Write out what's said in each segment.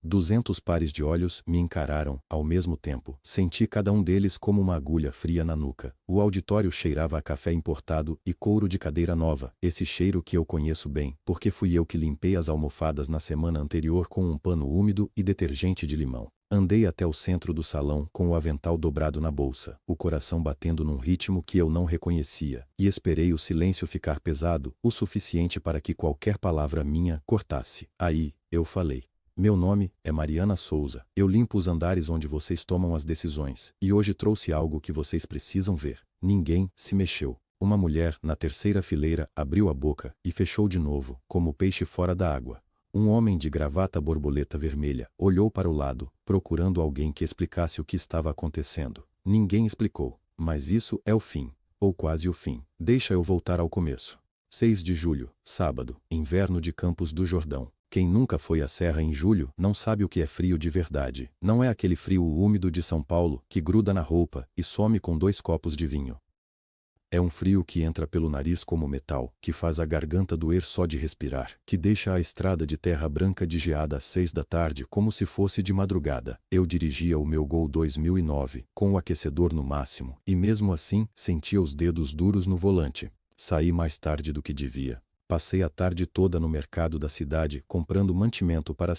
200 pares de olhos me encararam, ao mesmo tempo. Senti cada um deles como uma agulha fria na nuca. O auditório cheirava a café importado e couro de cadeira nova, esse cheiro que eu conheço bem, porque fui eu que limpei as almofadas na semana anterior com um pano úmido e detergente de limão. Andei até o centro do salão com o avental dobrado na bolsa, o coração batendo num ritmo que eu não reconhecia, e esperei o silêncio ficar pesado, o suficiente para que qualquer palavra minha cortasse. Aí, eu falei. Meu nome é Mariana Souza. Eu limpo os andares onde vocês tomam as decisões, e hoje trouxe algo que vocês precisam ver. Ninguém se mexeu. Uma mulher, na terceira fileira, abriu a boca e fechou de novo, como peixe fora da água. Um homem de gravata borboleta vermelha olhou para o lado, procurando alguém que explicasse o que estava acontecendo. Ninguém explicou. Mas isso é o fim. Ou quase o fim. Deixa eu voltar ao começo. 6 de julho, sábado, inverno de Campos do Jordão. Quem nunca foi à serra em julho não sabe o que é frio de verdade. Não é aquele frio úmido de São Paulo que gruda na roupa e some com 2 copos de vinho. É um frio que entra pelo nariz como metal, que faz a garganta doer só de respirar, que deixa a estrada de terra branca de geada às 6 da tarde como se fosse de madrugada. Eu dirigia o meu Gol 2009, com o aquecedor no máximo, e mesmo assim sentia os dedos duros no volante. Saí mais tarde do que devia. Passei a tarde toda no mercado da cidade comprando mantimento para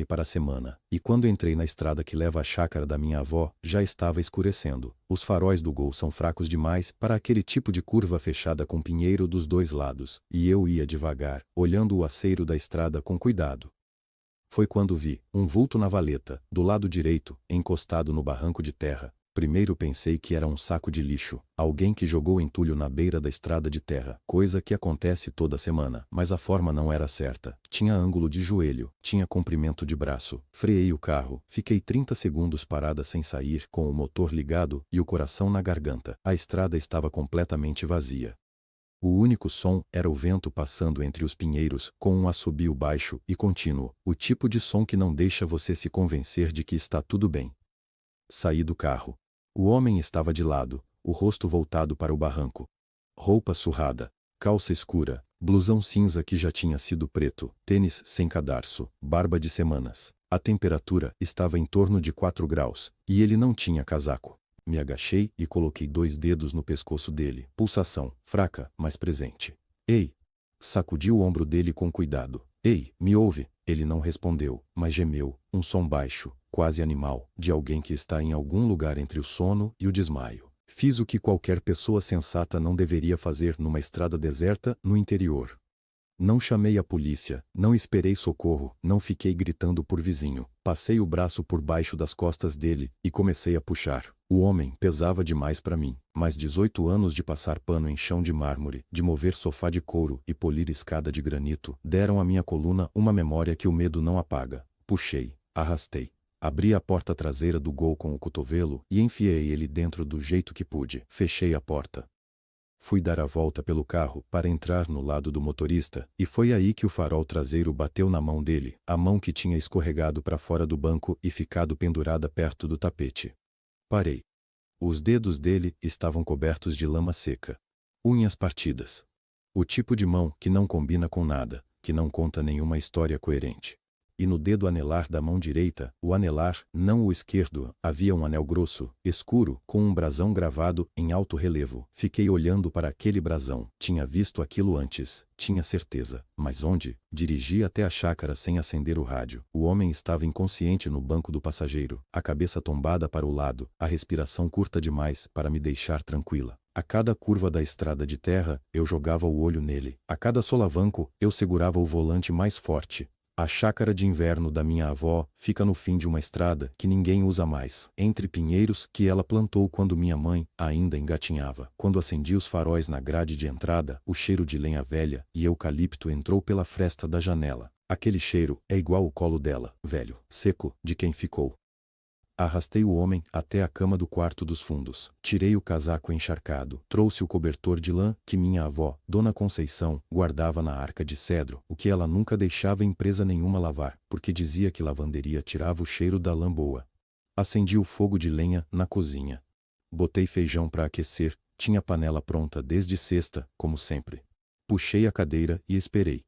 para a semana, e quando entrei na estrada que leva à chácara da minha avó, já estava escurecendo. Os faróis do Gol são fracos demais para aquele tipo de curva fechada com pinheiro dos 2 lados, e eu ia devagar, olhando o aceiro da estrada com cuidado. Foi quando vi um vulto na valeta, do lado direito, encostado no barranco de terra. Primeiro pensei que era um saco de lixo, alguém que jogou entulho na beira da estrada de terra, coisa que acontece toda semana, mas a forma não era certa. Tinha ângulo de joelho, tinha comprimento de braço. Freei o carro, fiquei 30 segundos parada sem sair, com o motor ligado e o coração na garganta. A estrada estava completamente vazia. O único som era o vento passando entre os pinheiros, com um assobio baixo e contínuo, o tipo de som que não deixa você se convencer de que está tudo bem. Saí do carro. O homem estava de lado, o rosto voltado para o barranco. Roupa surrada, calça escura, blusão cinza que já tinha sido preto, tênis sem cadarço, barba de semanas. A temperatura estava em torno de 4 graus, e ele não tinha casaco. Me agachei e coloquei 2 dedos no pescoço dele, pulsação, fraca, mas presente. Ei! Sacudi o ombro dele com cuidado. Ei, me ouve? Ele não respondeu, mas gemeu, um som baixo, quase animal, de alguém que está em algum lugar entre o sono e o desmaio. Fiz o que qualquer pessoa sensata não deveria fazer numa estrada deserta no interior. Não chamei a polícia, não esperei socorro, não fiquei gritando por vizinho. Passei o braço por baixo das costas dele e comecei a puxar. O homem pesava demais para mim, mas 18 anos de passar pano em chão de mármore, de mover sofá de couro e polir escada de granito, deram à minha coluna uma memória que o medo não apaga. Puxei, arrastei. Abri a porta traseira do Gol com o cotovelo e enfiei ele dentro do jeito que pude. Fechei a porta. Fui dar a volta pelo carro para entrar no lado do motorista, e foi aí que o farol traseiro bateu na mão dele, a mão que tinha escorregado para fora do banco e ficado pendurada perto do tapete. Parei. Os dedos dele estavam cobertos de lama seca. Unhas partidas. O tipo de mão que não combina com nada, que não conta nenhuma história coerente. E no dedo anelar da mão direita, o anelar, não o esquerdo, havia um anel grosso, escuro, com um brasão gravado em alto relevo. Fiquei olhando para aquele brasão. Tinha visto aquilo antes, tinha certeza. Mas onde? Dirigi até a chácara sem acender o rádio. O homem estava inconsciente no banco do passageiro, a cabeça tombada para o lado, a respiração curta demais para me deixar tranquila. A cada curva da estrada de terra, eu jogava o olho nele. A cada solavanco, eu segurava o volante mais forte. A chácara de inverno da minha avó fica no fim de uma estrada que ninguém usa mais, entre pinheiros que ela plantou quando minha mãe ainda engatinhava. Quando acendi os faróis na grade de entrada, o cheiro de lenha velha e eucalipto entrou pela fresta da janela. Aquele cheiro é igual o colo dela, velho, seco, de quem ficou. Arrastei o homem até a cama do quarto dos fundos. Tirei o casaco encharcado. Trouxe o cobertor de lã que minha avó, Dona Conceição, guardava na arca de cedro, o que ela nunca deixava empresa nenhuma lavar, porque dizia que lavanderia tirava o cheiro da lã boa. Acendi o fogo de lenha na cozinha. Botei feijão para aquecer, tinha panela pronta desde sexta, como sempre. Puxei a cadeira e esperei.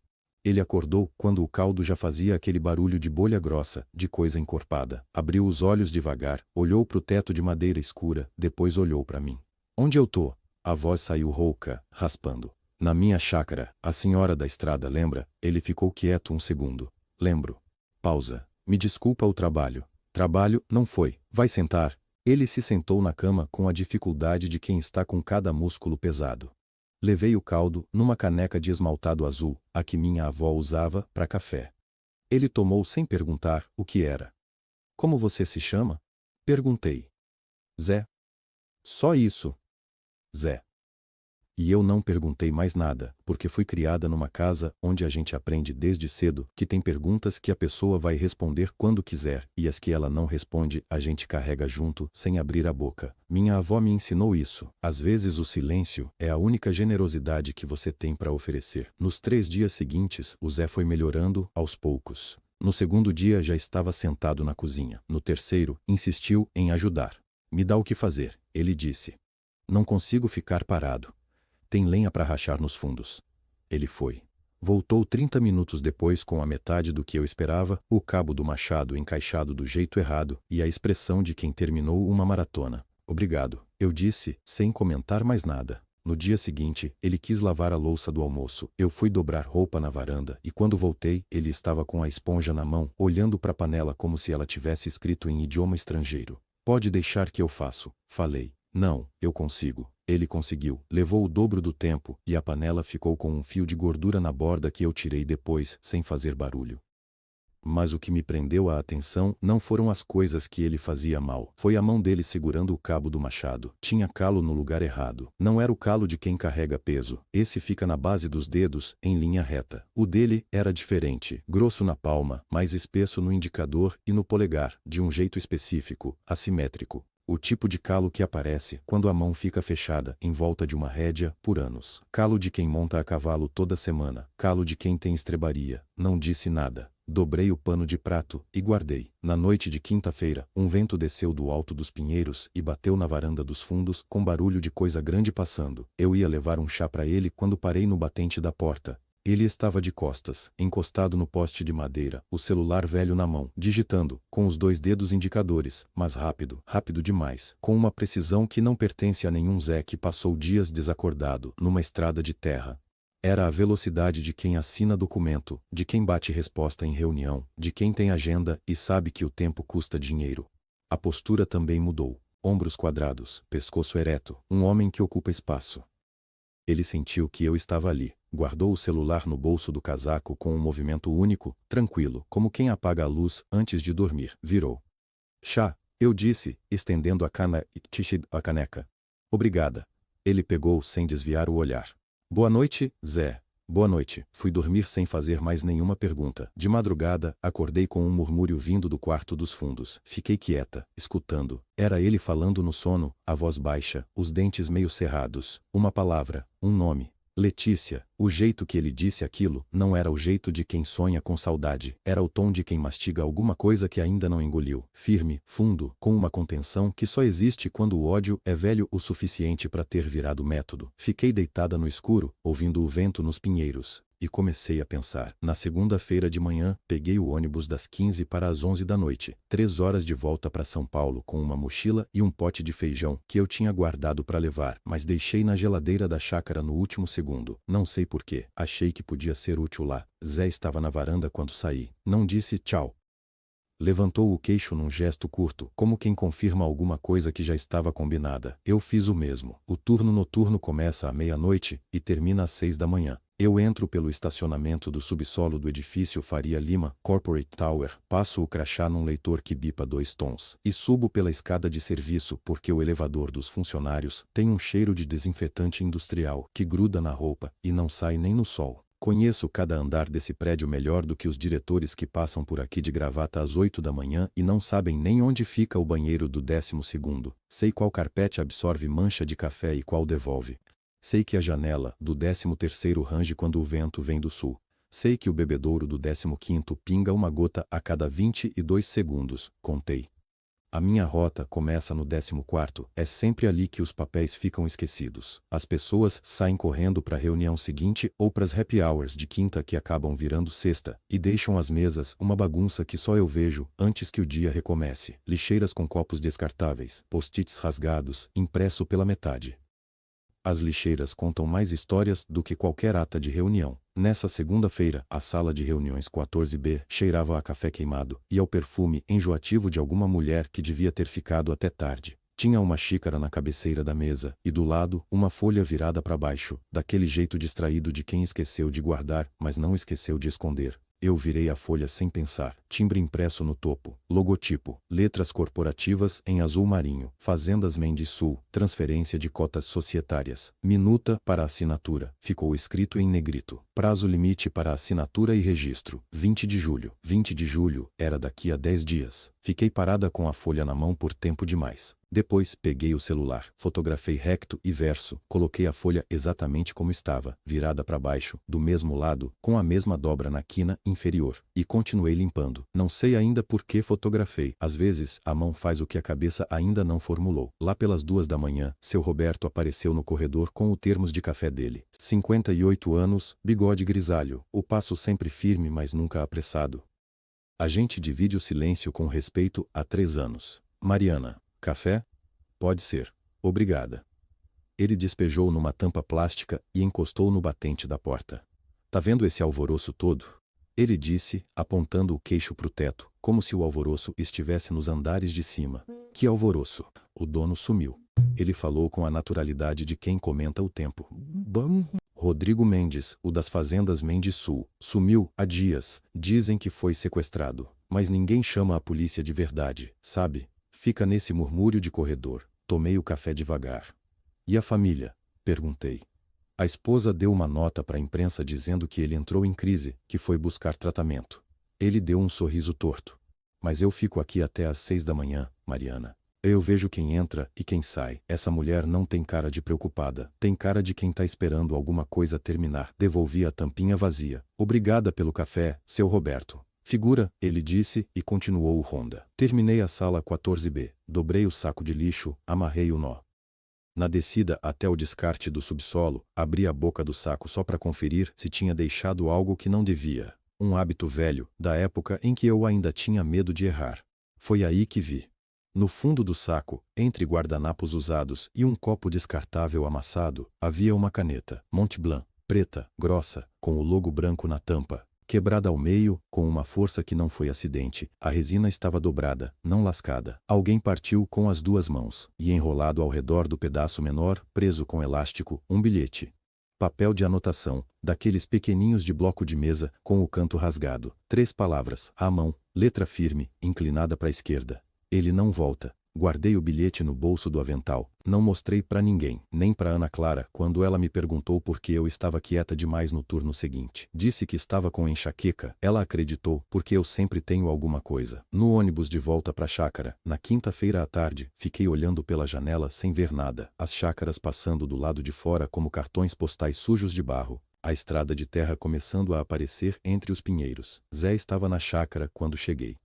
Ele acordou quando o caldo já fazia aquele barulho de bolha grossa, de coisa encorpada. Abriu os olhos devagar, olhou para o teto de madeira escura, depois olhou para mim. Onde eu tô? A voz saiu rouca, raspando. Na minha chácara, a senhora da estrada, lembra? Ele ficou quieto um segundo. Lembro. Pausa. Me desculpa o trabalho. Trabalho, não foi. Vai sentar. Ele se sentou na cama com a dificuldade de quem está com cada músculo pesado. Levei o caldo numa caneca de esmaltado azul, a que minha avó usava para café. Ele tomou sem perguntar o que era. Como você se chama? Perguntei. Zé. Só isso. Zé. E eu não perguntei mais nada, porque fui criada numa casa onde a gente aprende desde cedo que tem perguntas que a pessoa vai responder quando quiser e as que ela não responde a gente carrega junto sem abrir a boca. Minha avó me ensinou isso. Às vezes o silêncio é a única generosidade que você tem para oferecer. Nos 3 dias seguintes, o Zé foi melhorando aos poucos. No segundo dia já estava sentado na cozinha. No terceiro, insistiu em ajudar. Me dá o que fazer, ele disse. Não consigo ficar parado. Tem lenha para rachar nos fundos. Ele foi. Voltou 30 minutos depois com a metade do que eu esperava, o cabo do machado encaixado do jeito errado e a expressão de quem terminou uma maratona. Obrigado, eu disse, sem comentar mais nada. No dia seguinte, ele quis lavar a louça do almoço. Eu fui dobrar roupa na varanda e quando voltei, ele estava com a esponja na mão, olhando para a panela como se ela tivesse escrito em idioma estrangeiro. Pode deixar que eu faço, falei. Não, eu consigo. Ele conseguiu. Levou o dobro do tempo, e a panela ficou com um fio de gordura na borda que eu tirei depois, sem fazer barulho. Mas o que me prendeu a atenção não foram as coisas que ele fazia mal. Foi a mão dele segurando o cabo do machado. Tinha calo no lugar errado. Não era o calo de quem carrega peso. Esse fica na base dos dedos, em linha reta. O dele era diferente. Grosso na palma, mais espesso no indicador e no polegar, de um jeito específico, assimétrico. O tipo de calo que aparece quando a mão fica fechada em volta de uma rédea por anos. Calo de quem monta a cavalo toda semana. Calo de quem tem estrebaria. Não disse nada. Dobrei o pano de prato e guardei. Na noite de quinta-feira, um vento desceu do alto dos pinheiros e bateu na varanda dos fundos com barulho de coisa grande passando. Eu ia levar um chá para ele quando parei no batente da porta. Ele estava de costas, encostado no poste de madeira, o celular velho na mão, digitando, com os 2 dedos indicadores, mas rápido, rápido demais, com uma precisão que não pertence a nenhum Zé que passou dias desacordado, numa estrada de terra. Era a velocidade de quem assina documento, de quem bate resposta em reunião, de quem tem agenda e sabe que o tempo custa dinheiro. A postura também mudou. Ombros quadrados, pescoço ereto, um homem que ocupa espaço. Ele sentiu que eu estava ali. Guardou o celular no bolso do casaco com um movimento único, tranquilo, como quem apaga a luz antes de dormir. Virou. Chá, eu disse, estendendo a caneca. Obrigada. Ele pegou sem desviar o olhar. Boa noite, Zé. Boa noite. Fui dormir sem fazer mais nenhuma pergunta. De madrugada, acordei com um murmúrio vindo do quarto dos fundos. Fiquei quieta, escutando. Era ele falando no sono, a voz baixa, os dentes meio cerrados. Uma palavra, um nome. Letícia. O jeito que ele disse aquilo não era o jeito de quem sonha com saudade. Era o tom de quem mastiga alguma coisa que ainda não engoliu. Firme, fundo, com uma contenção que só existe quando o ódio é velho o suficiente para ter virado método. Fiquei deitada no escuro, ouvindo o vento nos pinheiros. E comecei a pensar. Na segunda-feira de manhã, peguei o ônibus das 15 para as 11 da noite. 3 horas de volta para São Paulo com uma mochila e um pote de feijão que eu tinha guardado para levar, mas deixei na geladeira da chácara no último segundo. Não sei porquê. Achei que podia ser útil lá. Zé estava na varanda quando saí. Não disse tchau. Levantou o queixo num gesto curto, como quem confirma alguma coisa que já estava combinada. Eu fiz o mesmo. O turno noturno começa à meia-noite e termina às 6 da manhã. Eu entro pelo estacionamento do subsolo do edifício Faria Lima, Corporate Tower, passo o crachá num leitor que bipa 2 tons, e subo pela escada de serviço porque o elevador dos funcionários tem um cheiro de desinfetante industrial que gruda na roupa e não sai nem no sol. Conheço cada andar desse prédio melhor do que os diretores que passam por aqui de gravata às 8 da manhã e não sabem nem onde fica o banheiro do 12º. Sei qual carpete absorve mancha de café e qual devolve. Sei que a janela do 13º range quando o vento vem do sul. Sei que o bebedouro do 15º pinga uma gota a cada 22 segundos, contei. A minha rota começa no 14º, é sempre ali que os papéis ficam esquecidos. As pessoas saem correndo para a reunião seguinte ou para as happy hours de quinta que acabam virando sexta, e deixam as mesas uma bagunça que só eu vejo antes que o dia recomece. Lixeiras com copos descartáveis, post-its rasgados, impresso pela metade. As lixeiras contam mais histórias do que qualquer ata de reunião. Nessa segunda-feira, a sala de reuniões 14B cheirava a café queimado e ao perfume enjoativo de alguma mulher que devia ter ficado até tarde. Tinha uma xícara na cabeceira da mesa e do lado, uma folha virada para baixo, daquele jeito distraído de quem esqueceu de guardar, mas não esqueceu de esconder. Eu virei a folha sem pensar. Timbre impresso no topo. Logotipo. Letras corporativas em azul marinho. Fazendas Mendes Sul. Transferência de cotas societárias. Minuta para assinatura. Ficou escrito em negrito. Prazo limite para assinatura e registro. 20 de julho. 20 de julho era daqui a 10 dias. Fiquei parada com a folha na mão por tempo demais. Depois, peguei o celular, fotografei recto e verso, coloquei a folha exatamente como estava, virada para baixo, do mesmo lado, com a mesma dobra na quina inferior, e continuei limpando. Não sei ainda por que fotografei. Às vezes, a mão faz o que a cabeça ainda não formulou. Lá pelas 2 da manhã, seu Roberto apareceu no corredor com o termos de café dele. 58 anos, bigode grisalho, o passo sempre firme mas nunca apressado. A gente divide o silêncio com respeito há 3 anos. Mariana. Café? Pode ser. Obrigada. Ele despejou numa tampa plástica e encostou no batente da porta. Tá vendo esse alvoroço todo? Ele disse, apontando o queixo pro teto, como se o alvoroço estivesse nos andares de cima. Que alvoroço? O dono sumiu. Ele falou com a naturalidade de quem comenta o tempo. Bom. Rodrigo Mendes, o das fazendas Mendes Sul, sumiu há dias. Dizem que foi sequestrado. Mas ninguém chama a polícia de verdade, sabe? Fica nesse murmúrio de corredor. Tomei o café devagar. E a família? Perguntei. A esposa deu uma nota para a imprensa dizendo que ele entrou em crise, que foi buscar tratamento. Ele deu um sorriso torto. Mas eu fico aqui até às 6 da manhã, Mariana. Eu vejo quem entra e quem sai. Essa mulher não tem cara de preocupada. Tem cara de quem tá esperando alguma coisa terminar. Devolvi a tampinha vazia. Obrigada pelo café, seu Roberto. Figura, ele disse, e continuou o ronda. Terminei a sala 14B, dobrei o saco de lixo, amarrei o nó. Na descida até o descarte do subsolo, abri a boca do saco só para conferir se tinha deixado algo que não devia. Um hábito velho, da época em que eu ainda tinha medo de errar. Foi aí que vi. No fundo do saco, entre guardanapos usados e um copo descartável amassado, havia uma caneta, Montblanc, preta, grossa, com o logo branco na tampa. Quebrada ao meio, com uma força que não foi acidente, a resina estava dobrada, não lascada. Alguém partiu com as 2 mãos, e enrolado ao redor do pedaço menor, preso com elástico, um bilhete. Papel de anotação, daqueles pequeninhos de bloco de mesa, com o canto rasgado. 3 palavras, à mão, letra firme, inclinada para a esquerda. Ele não volta. Guardei o bilhete no bolso do avental. Não mostrei para ninguém, nem para Ana Clara, quando ela me perguntou por que eu estava quieta demais no turno seguinte. Disse que estava com enxaqueca. Ela acreditou, porque eu sempre tenho alguma coisa. No ônibus de volta para a chácara, na quinta-feira à tarde, fiquei olhando pela janela sem ver nada. As chácaras passando do lado de fora como cartões postais sujos de barro. A estrada de terra começando a aparecer entre os pinheiros. Zé estava na chácara quando cheguei.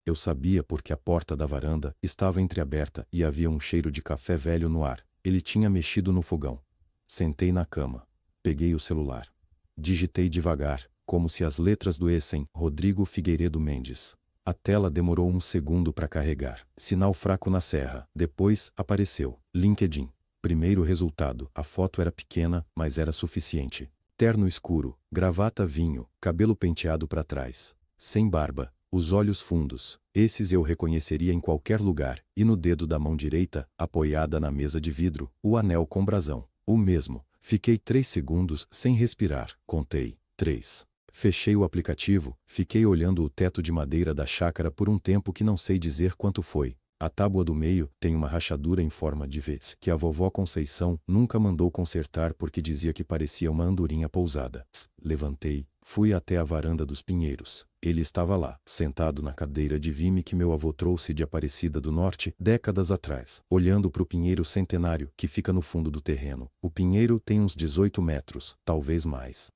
Eu sabia porque a porta da varanda estava entreaberta e havia um cheiro de café velho no ar. Ele tinha mexido no fogão. Sentei na cama. Peguei o celular. Digitei devagar, como se as letras doessem, Rodrigo Figueiredo Mendes. A tela demorou 1 segundo para carregar. Sinal fraco na serra. Depois, apareceu. LinkedIn. Primeiro resultado. A foto era pequena, mas era suficiente. Terno escuro, gravata vinho, cabelo penteado para trás. Sem barba. Os olhos fundos, esses eu reconheceria em qualquer lugar, e no dedo da mão direita, apoiada na mesa de vidro, o anel com brasão. O mesmo. Fiquei 3 segundos sem respirar. Contei. 3. Fechei o aplicativo, fiquei olhando o teto de madeira da chácara por um tempo que não sei dizer quanto foi. A tábua do meio tem uma rachadura em forma de V, que a vovó Conceição nunca mandou consertar porque dizia que parecia uma andorinha pousada. Levantei. Fui até a varanda dos Pinheiros. Ele estava lá, sentado na cadeira de vime que meu avô trouxe de Aparecida do Norte, décadas atrás, olhando para o pinheiro centenário que fica no fundo do terreno. O pinheiro tem uns 18 metros, talvez mais.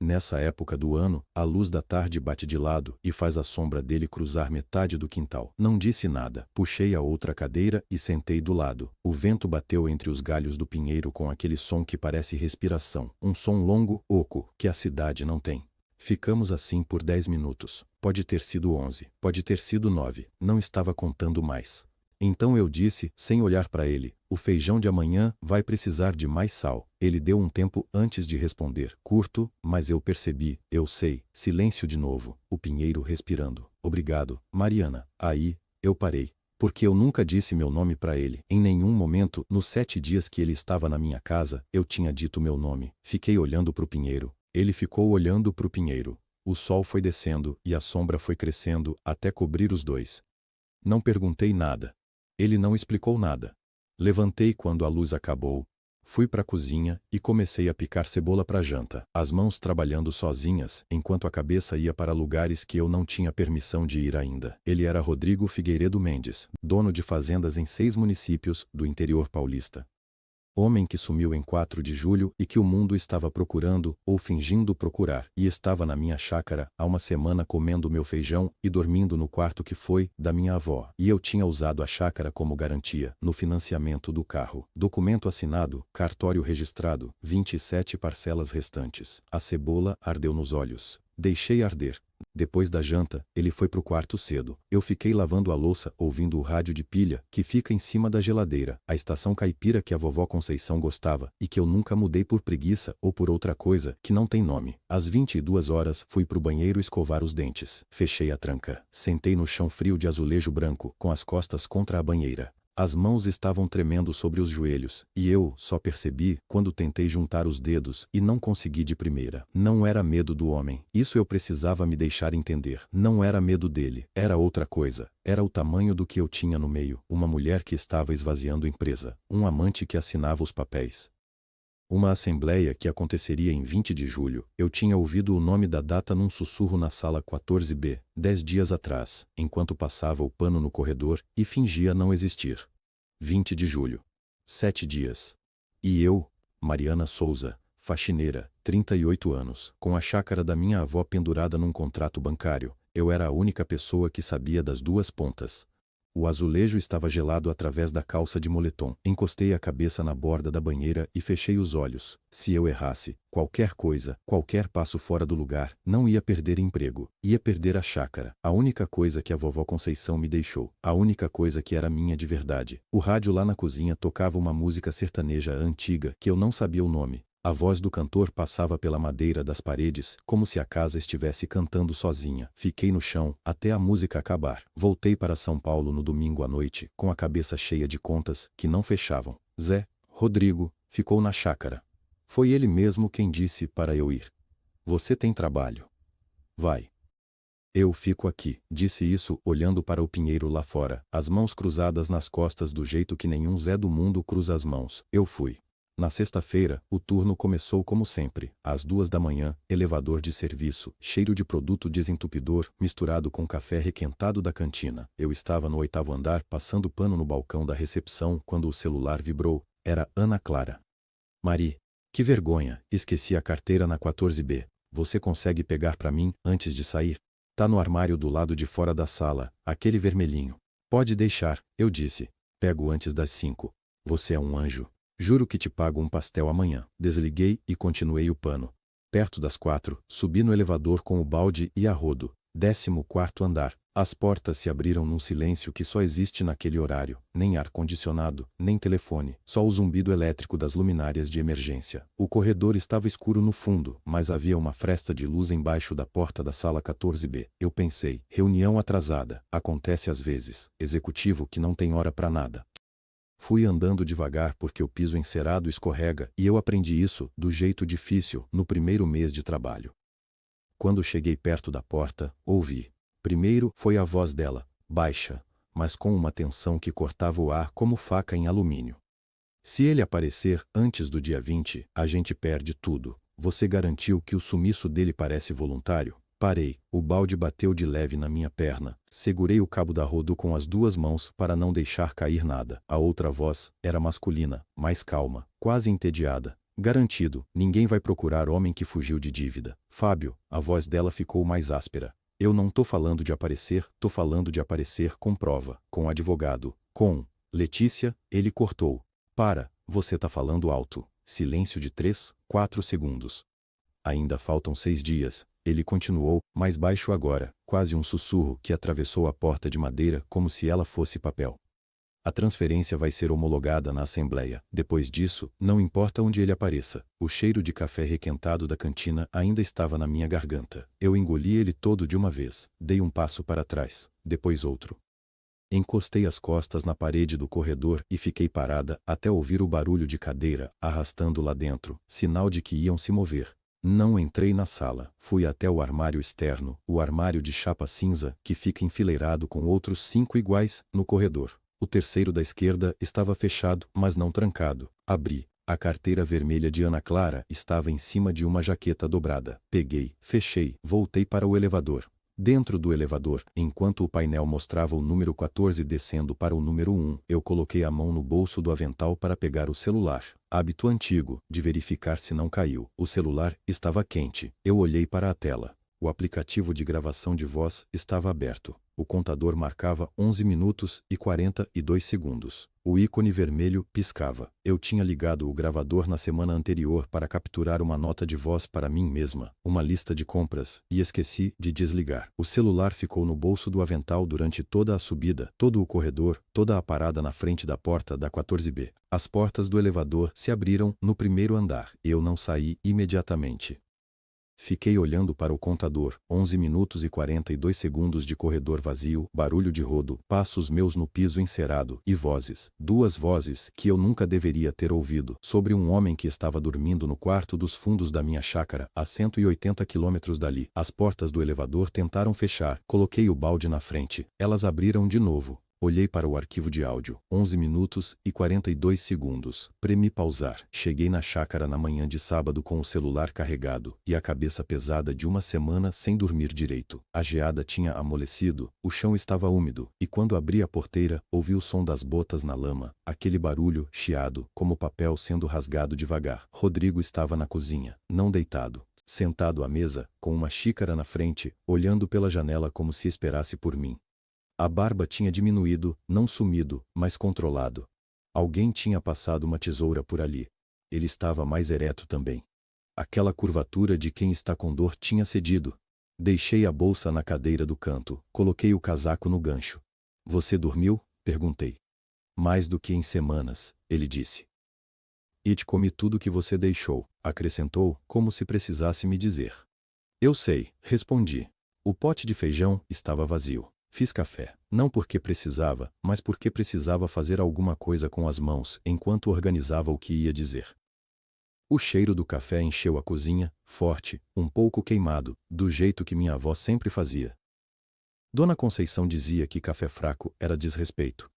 Nessa época do ano, a luz da tarde bate de lado e faz a sombra dele cruzar metade do quintal. Não disse nada. Puxei a outra cadeira e sentei do lado. O vento bateu entre os galhos do pinheiro com aquele som que parece respiração. Um som longo, oco, que a cidade não tem. Ficamos assim por 10 minutos. Pode ter sido 11, pode ter sido 9. Não estava contando mais. Então eu disse, sem olhar para ele, o feijão de amanhã vai precisar de mais sal. Ele deu um tempo antes de responder, curto, mas eu percebi, eu sei, silêncio de novo, o pinheiro respirando. Obrigado, Mariana. Aí, eu parei, porque eu nunca disse meu nome para ele. Em nenhum momento, nos 7 dias que ele estava na minha casa, eu tinha dito meu nome. Fiquei olhando para o pinheiro. Ele ficou olhando para o pinheiro. O sol foi descendo e a sombra foi crescendo até cobrir os dois. Não perguntei nada. Ele não explicou nada. Levantei quando a luz acabou, fui para a cozinha e comecei a picar cebola para janta, as mãos trabalhando sozinhas, enquanto a cabeça ia para lugares que eu não tinha permissão de ir ainda. Ele era Rodrigo Figueiredo Mendes, dono de fazendas em 6 municípios do interior paulista. Homem que sumiu em 4 de julho e que o mundo estava procurando ou fingindo procurar, e estava na minha chácara há uma semana comendo meu feijão e dormindo no quarto que foi da minha avó. E eu tinha usado a chácara como garantia no financiamento do carro. Documento assinado, cartório registrado, 27 parcelas restantes. A cebola ardeu nos olhos. Deixei arder. Depois da janta, ele foi pro quarto cedo. Eu fiquei lavando a louça ouvindo o rádio de pilha que fica em cima da geladeira, a estação caipira que a vovó Conceição gostava e que eu nunca mudei por preguiça ou por outra coisa que não tem nome. Às 22 horas fui pro banheiro escovar os dentes. Fechei a tranca. Sentei no chão frio de azulejo branco, com as costas contra a banheira. As mãos estavam tremendo sobre os joelhos, e eu só percebi quando tentei juntar os dedos e não consegui de primeira. Não era medo do homem, isso eu precisava me deixar entender. Não era medo dele, era outra coisa. Era o tamanho do que eu tinha no meio, uma mulher que estava esvaziando empresa, um amante que assinava os papéis. Uma assembleia que aconteceria em 20 de julho, eu tinha ouvido o nome da data num sussurro na sala 14B, 10 dias atrás, enquanto passava o pano no corredor e fingia não existir. 20 de julho. 7 dias. E eu, Mariana Souza, faxineira, 38 anos, com a chácara da minha avó pendurada num contrato bancário, eu era a única pessoa que sabia das duas pontas. O azulejo estava gelado através da calça de moletom. Encostei a cabeça na borda da banheira e fechei os olhos. Se eu errasse, qualquer coisa, qualquer passo fora do lugar, não ia perder emprego. Ia perder a chácara. A única coisa que a vovó Conceição me deixou. A única coisa que era minha de verdade. O rádio lá na cozinha tocava uma música sertaneja antiga que eu não sabia o nome. A voz do cantor passava pela madeira das paredes, como se a casa estivesse cantando sozinha. Fiquei no chão, até a música acabar. Voltei para São Paulo no domingo à noite, com a cabeça cheia de contas, que não fechavam. Zé, Rodrigo, ficou na chácara. Foi ele mesmo quem disse para eu ir. Você tem trabalho. Vai. Eu fico aqui, disse isso olhando para o pinheiro lá fora, as mãos cruzadas nas costas do jeito que nenhum Zé do mundo cruza as mãos. Eu fui. Na sexta-feira, o turno começou como sempre, às 2 da manhã, elevador de serviço, cheiro de produto desentupidor, misturado com café requentado da cantina. Eu estava no 8º andar passando pano no balcão da recepção quando o celular vibrou. Era Ana Clara. Mari. Que vergonha, esqueci a carteira na 14B. Você consegue pegar para mim, antes de sair? Tá no armário do lado de fora da sala, aquele vermelhinho. Pode deixar, eu disse. Pego antes das 5. Você é um anjo. Juro que te pago um pastel amanhã. Desliguei e continuei o pano. Perto das 4, subi no elevador com o balde e a rodo. 14º andar. As portas se abriram num silêncio que só existe naquele horário. Nem ar-condicionado, nem telefone. Só o zumbido elétrico das luminárias de emergência. O corredor estava escuro no fundo, mas havia uma fresta de luz embaixo da porta da sala 14B. Eu pensei, reunião atrasada. Acontece às vezes. Executivo que não tem hora para nada. Fui andando devagar porque o piso encerado escorrega e eu aprendi isso, do jeito difícil, no primeiro mês de trabalho. Quando cheguei perto da porta, ouvi. Primeiro foi a voz dela, baixa, mas com uma tensão que cortava o ar como faca em alumínio. Se ele aparecer antes do dia 20, a gente perde tudo. Você garantiu que o sumiço dele parece voluntário? Parei, o balde bateu de leve na minha perna, segurei o cabo da rodo com as 2 mãos para não deixar cair nada. A outra voz era masculina, mais calma, quase entediada. Garantido, ninguém vai procurar homem que fugiu de dívida. Fábio, a voz dela ficou mais áspera. Eu não tô falando de aparecer, tô falando de aparecer com prova, com advogado, com... Letícia, ele cortou. Para, você tá falando alto. Silêncio de 3, 4 segundos. Ainda faltam 6 dias, ele continuou, mais baixo agora, quase um sussurro que atravessou a porta de madeira como se ela fosse papel. A transferência vai ser homologada na Assembleia. Depois disso, não importa onde ele apareça. O cheiro de café requentado da cantina ainda estava na minha garganta. Eu engoli ele todo de uma vez. Dei um passo para trás, depois outro. Encostei as costas na parede do corredor e fiquei parada até ouvir o barulho de cadeira arrastando lá dentro, sinal de que iam se mover. Não entrei na sala. Fui até o armário externo, o armário de chapa cinza que fica enfileirado com outros 5 iguais no corredor. O terceiro da esquerda estava fechado, mas não trancado. Abri. A carteira vermelha de Ana Clara estava em cima de uma jaqueta dobrada. Peguei, fechei, voltei para o elevador. Dentro do elevador, enquanto o painel mostrava o número 14 descendo para o número 1, eu coloquei a mão no bolso do avental para pegar o celular. Hábito antigo, de verificar se não caiu. O celular estava quente. Eu olhei para a tela. O aplicativo de gravação de voz estava aberto. O contador marcava 11 minutos e 42 segundos. O ícone vermelho piscava. Eu tinha ligado o gravador na semana anterior para capturar uma nota de voz para mim mesma, uma lista de compras, e esqueci de desligar. O celular ficou no bolso do avental durante toda a subida, todo o corredor, toda a parada na frente da porta da 14B. As portas do elevador se abriram no primeiro andar. Eu não saí imediatamente. Fiquei olhando para o contador, 11 minutos e 42 segundos de corredor vazio, barulho de rodo, passos meus no piso encerado, e vozes, 2 vozes que eu nunca deveria ter ouvido, sobre um homem que estava dormindo no quarto dos fundos da minha chácara, a 180 quilômetros dali. As portas do elevador tentaram fechar, coloquei o balde na frente, elas abriram de novo. Olhei para o arquivo de áudio, 11 minutos e 42 segundos. Premi pausar. Cheguei na chácara na manhã de sábado com o celular carregado e a cabeça pesada de uma semana sem dormir direito. A geada tinha amolecido, o chão estava úmido, e quando abri a porteira, ouvi o som das botas na lama, aquele barulho, chiado, como papel sendo rasgado devagar. Rodrigo estava na cozinha, não deitado, sentado à mesa, com uma xícara na frente, olhando pela janela como se esperasse por mim. A barba tinha diminuído, não sumido, mas controlado. Alguém tinha passado uma tesoura por ali. Ele estava mais ereto também. Aquela curvatura de quem está com dor tinha cedido. Deixei a bolsa na cadeira do canto, coloquei o casaco no gancho. Você dormiu? Perguntei. Mais do que em semanas, ele disse. E te comi tudo que você deixou, acrescentou, como se precisasse me dizer. Eu sei, respondi. O pote de feijão estava vazio. Fiz café, não porque precisava, mas porque precisava fazer alguma coisa com as mãos enquanto organizava o que ia dizer. O cheiro do café encheu a cozinha, forte, um pouco queimado, do jeito que minha avó sempre fazia. Dona Conceição dizia que café fraco era desrespeito.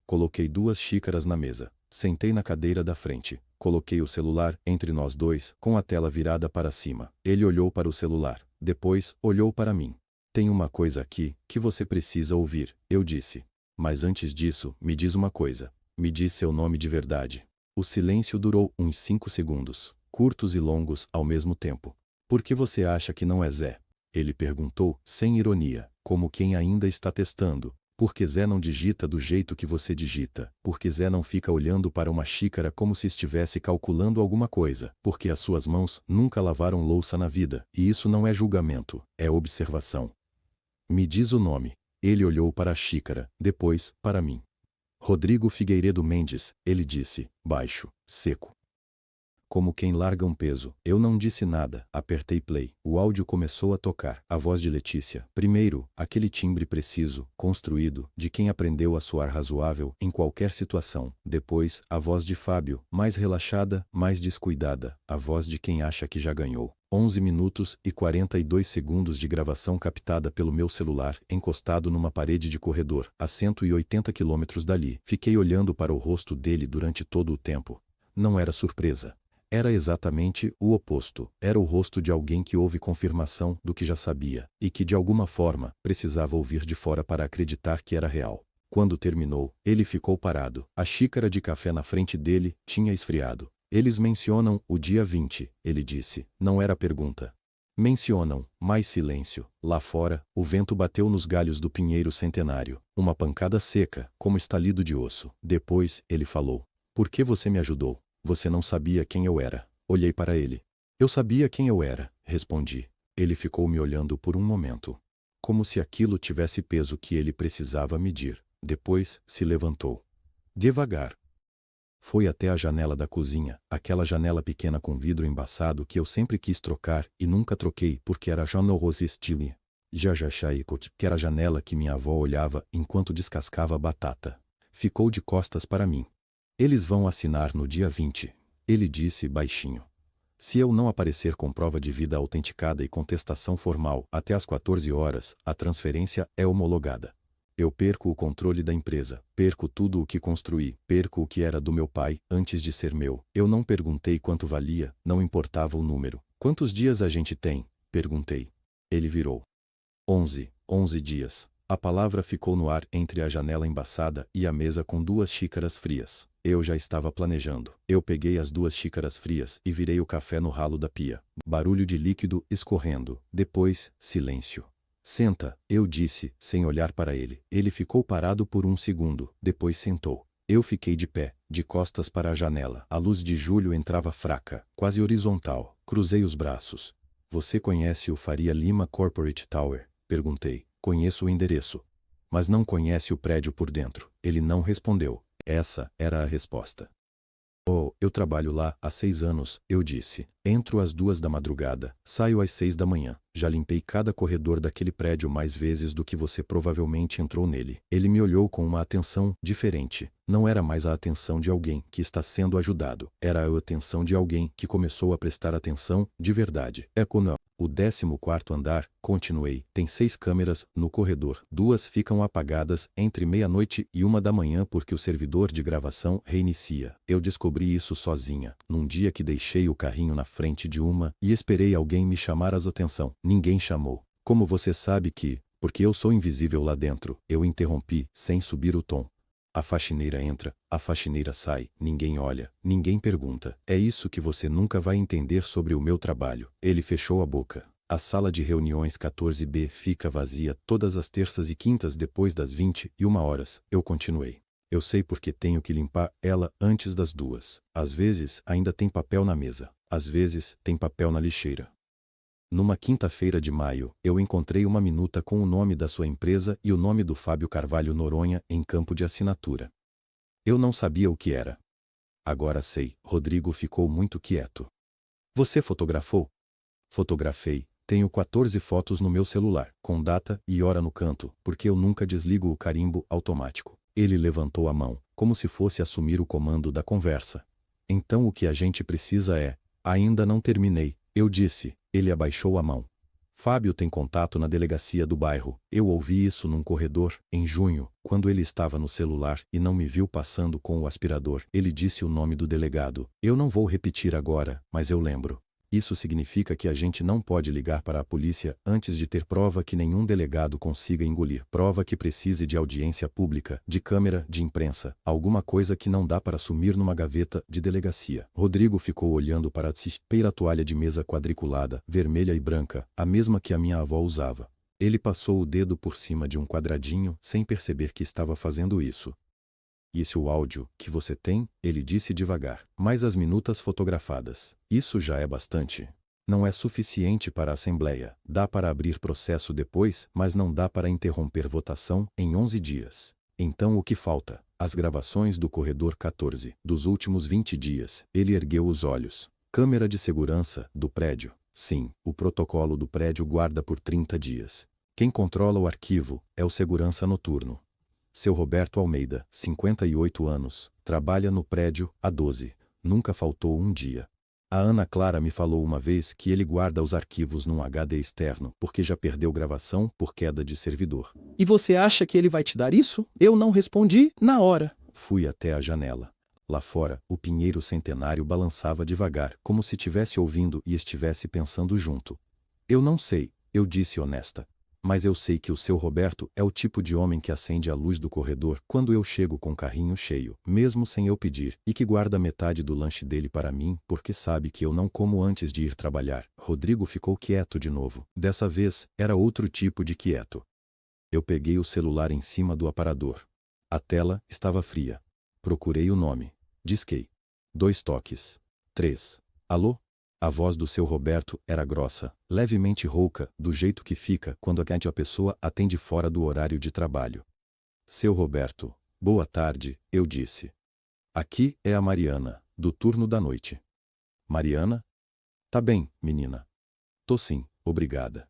Coloquei 2 xícaras na mesa, sentei na cadeira da frente, coloquei o celular entre nós dois, com a tela virada para cima. Ele olhou para o celular, depois olhou para mim. Tem uma coisa aqui que você precisa ouvir, eu disse. Mas antes disso, me diz uma coisa. Me diz seu nome de verdade. O silêncio durou uns 5 segundos, curtos e longos ao mesmo tempo. Por que você acha que não é Zé? Ele perguntou, sem ironia, como quem ainda está testando. Porque Zé não digita do jeito que você digita. Porque Zé não fica olhando para uma xícara como se estivesse calculando alguma coisa. Porque as suas mãos nunca lavaram louça na vida. E isso não é julgamento, é observação. Me diz o nome. Ele olhou para a xícara, depois, para mim. Rodrigo Figueiredo Mendes, ele disse, baixo, seco. Como quem larga um peso. Eu não disse nada, apertei play. O áudio começou a tocar. A voz de Letícia. Primeiro, aquele timbre preciso, construído, de quem aprendeu a soar razoável em qualquer situação. Depois, a voz de Fábio, mais relaxada, mais descuidada. A voz de quem acha que já ganhou. 11 minutos e 42 segundos de gravação captada pelo meu celular, encostado numa parede de corredor, a 180 quilômetros dali. Fiquei olhando para o rosto dele durante todo o tempo. Não era surpresa. Era exatamente o oposto. Era o rosto de alguém que houve confirmação do que já sabia, e que de alguma forma precisava ouvir de fora para acreditar que era real. Quando terminou, ele ficou parado. A xícara de café na frente dele tinha esfriado. Eles mencionam o dia 20, ele disse. Não era pergunta. Mencionam, mais silêncio. Lá fora, o vento bateu nos galhos do pinheiro centenário. Uma pancada seca, como estalido de osso. Depois, ele falou. Por que você me ajudou? Você não sabia quem eu era. Olhei para ele. Eu sabia quem eu era, respondi. Ele ficou me olhando por um momento. Como se aquilo tivesse peso que ele precisava medir. Depois, se levantou. Devagar. Foi até a janela da cozinha, aquela janela pequena com vidro embaçado que eu sempre quis trocar e nunca troquei porque era Jean Rose Style. Que era a janela que minha avó olhava enquanto descascava a batata. Ficou de costas para mim. Eles vão assinar no dia 20, ele disse baixinho. Se eu não aparecer com prova de vida autenticada e contestação formal até às 14 horas, a transferência é homologada. Eu perco o controle da empresa, perco tudo o que construí, perco o que era do meu pai, antes de ser meu. Eu não perguntei quanto valia, não importava o número. Quantos dias a gente tem? Perguntei. Ele virou. 11 dias. A palavra ficou no ar entre a janela embaçada e a mesa com 2 xícaras frias. Eu já estava planejando. Eu peguei as 2 xícaras frias e virei o café no ralo da pia. Barulho de líquido escorrendo. Depois, silêncio. Senta, eu disse, sem olhar para ele. Ele ficou parado por um segundo, depois sentou. Eu fiquei de pé, de costas para a janela. A luz de julho entrava fraca, quase horizontal. Cruzei os braços. Você conhece o Faria Lima Corporate Tower? Perguntei. Conheço o endereço. Mas não conhece o prédio por dentro. Ele não respondeu. Essa era a resposta. Oh, eu trabalho lá há 6 anos, eu disse. Entro às 2 da madrugada, saio às 6 da manhã. Já limpei cada corredor daquele prédio mais vezes do que você provavelmente entrou nele. Ele me olhou com uma atenção diferente. Não era mais a atenção de alguém que está sendo ajudado. Era a atenção de alguém que começou a prestar atenção de verdade. É quando o 14º andar, continuei, tem 6 câmeras no corredor. 2 ficam apagadas entre meia-noite e 1 da manhã porque o servidor de gravação reinicia. Eu descobri isso sozinha, num dia que deixei o carrinho na frente de uma e esperei alguém me chamar a atenção. Ninguém chamou. Como você sabe que, porque eu sou invisível lá dentro, eu interrompi, sem subir o tom. A faxineira entra, a faxineira sai, ninguém olha, ninguém pergunta. É isso que você nunca vai entender sobre o meu trabalho. Ele fechou a boca. A sala de reuniões 14B fica vazia todas as terças e quintas depois das 21 horas. Eu continuei. Eu sei porque tenho que limpar ela antes das 2. Às vezes, ainda tem papel na mesa. Às vezes, tem papel na lixeira. Numa quinta-feira de maio, eu encontrei uma minuta com o nome da sua empresa e o nome do Fábio Carvalho Noronha em campo de assinatura. Eu não sabia o que era. Agora sei. Rodrigo ficou muito quieto. Você fotografou? Fotografei. Tenho 14 fotos no meu celular, com data e hora no canto, porque eu nunca desligo o carimbo automático. Ele levantou a mão, como se fosse assumir o comando da conversa. Então o que a gente precisa é... Ainda não terminei, eu disse. Ele abaixou a mão. Fábio tem contato na delegacia do bairro. Eu ouvi isso num corredor, em junho, quando ele estava no celular e não me viu passando com o aspirador. Ele disse o nome do delegado. Eu não vou repetir agora, mas eu lembro. Isso significa que a gente não pode ligar para a polícia antes de ter prova que nenhum delegado consiga engolir. Prova que precise de audiência pública, de câmera, de imprensa. Alguma coisa que não dá para sumir numa gaveta de delegacia. Rodrigo ficou olhando para a toalha de mesa quadriculada, vermelha e branca, a mesma que a minha avó usava. Ele passou o dedo por cima de um quadradinho sem perceber que estava fazendo isso. Isso o áudio que você tem, ele disse devagar. Mas as minutas fotografadas. Isso já é bastante. Não é suficiente para a Assembleia. Dá para abrir processo depois, mas não dá para interromper votação em 11 dias. Então o que falta? As gravações do corredor 14, dos últimos 20 dias. Ele ergueu os olhos. Câmera de segurança do prédio. Sim, o protocolo do prédio guarda por 30 dias. Quem controla o arquivo é o segurança noturno. Seu Roberto Almeida, 58 anos, trabalha no prédio há 12. Nunca faltou um dia. A Ana Clara me falou uma vez que ele guarda os arquivos num HD externo porque já perdeu gravação por queda de servidor. E você acha que ele vai te dar isso? Eu não respondi na hora. Fui até a janela. Lá fora, o pinheiro centenário balançava devagar, como se estivesse ouvindo e estivesse pensando junto. Eu não sei, eu disse honesta. Mas eu sei que o seu Roberto é o tipo de homem que acende a luz do corredor quando eu chego com o carrinho cheio, mesmo sem eu pedir, e que guarda metade do lanche dele para mim porque sabe que eu não como antes de ir trabalhar. Rodrigo ficou quieto de novo. Dessa vez, era outro tipo de quieto. Eu peguei o celular em cima do aparador. A tela estava fria. Procurei o nome. Disquei. 2 toques. 3. Alô? A voz do seu Roberto era grossa, levemente rouca, do jeito que fica quando a pessoa atende fora do horário de trabalho. Seu Roberto, boa tarde, eu disse. Aqui é a Mariana, do turno da noite. Mariana? Tá bem, menina. Tô sim, obrigada.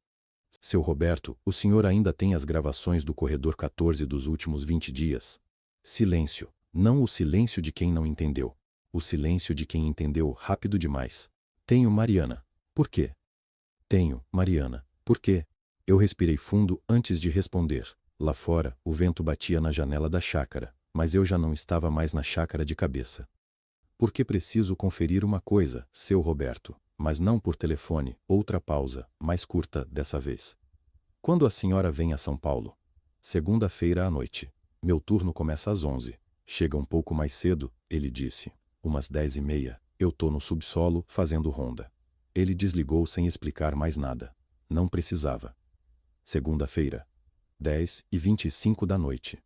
Seu Roberto, o senhor ainda tem as gravações do corredor 14 dos últimos 20 dias? Silêncio. Não o silêncio de quem não entendeu. O silêncio de quem entendeu rápido demais. Tenho, Mariana. Por quê? Tenho, Mariana. Por quê? Eu respirei fundo antes de responder. Lá fora, o vento batia na janela da chácara, mas eu já não estava mais na chácara de cabeça. Porque preciso conferir uma coisa, seu Roberto, mas não por telefone. Outra pausa, mais curta dessa vez. Quando a senhora vem a São Paulo? Segunda-feira à noite. Meu turno começa às 11. Chega um pouco mais cedo, ele disse. Umas 10h30. Eu tô no subsolo, fazendo ronda. Ele desligou sem explicar mais nada. Não precisava. Segunda-feira. 10h25 da noite.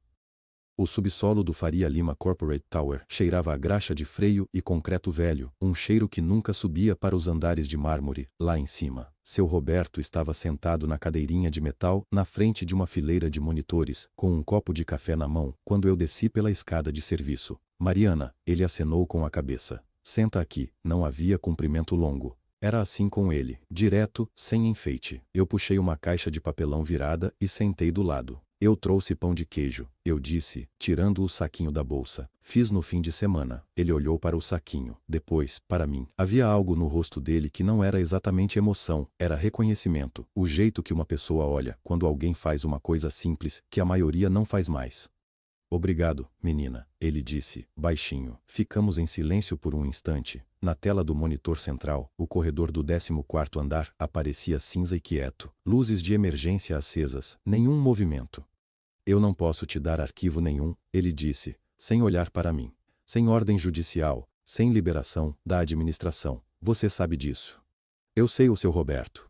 O subsolo do Faria Lima Corporate Tower cheirava a graxa de freio e concreto velho, um cheiro que nunca subia para os andares de mármore, lá em cima. Seu Roberto estava sentado na cadeirinha de metal, na frente de uma fileira de monitores, com um copo de café na mão, quando eu desci pela escada de serviço. Mariana, ele acenou com a cabeça. Senta aqui. Não havia cumprimento longo. Era assim com ele, direto, sem enfeite. Eu puxei uma caixa de papelão virada e sentei do lado. Eu trouxe pão de queijo, eu disse, tirando o saquinho da bolsa. Fiz no fim de semana. Ele olhou para o saquinho. Depois, para mim. Havia algo no rosto dele que não era exatamente emoção, era reconhecimento. O jeito que uma pessoa olha quando alguém faz uma coisa simples que a maioria não faz mais. Obrigado, menina, ele disse, baixinho. Ficamos em silêncio por um instante. Na tela do monitor central, o corredor do 14º andar aparecia cinza e quieto. Luzes de emergência acesas, nenhum movimento. Eu não posso te dar arquivo nenhum, ele disse, sem olhar para mim. Sem ordem judicial, sem liberação da administração. Você sabe disso. Eu sei, o seu Roberto.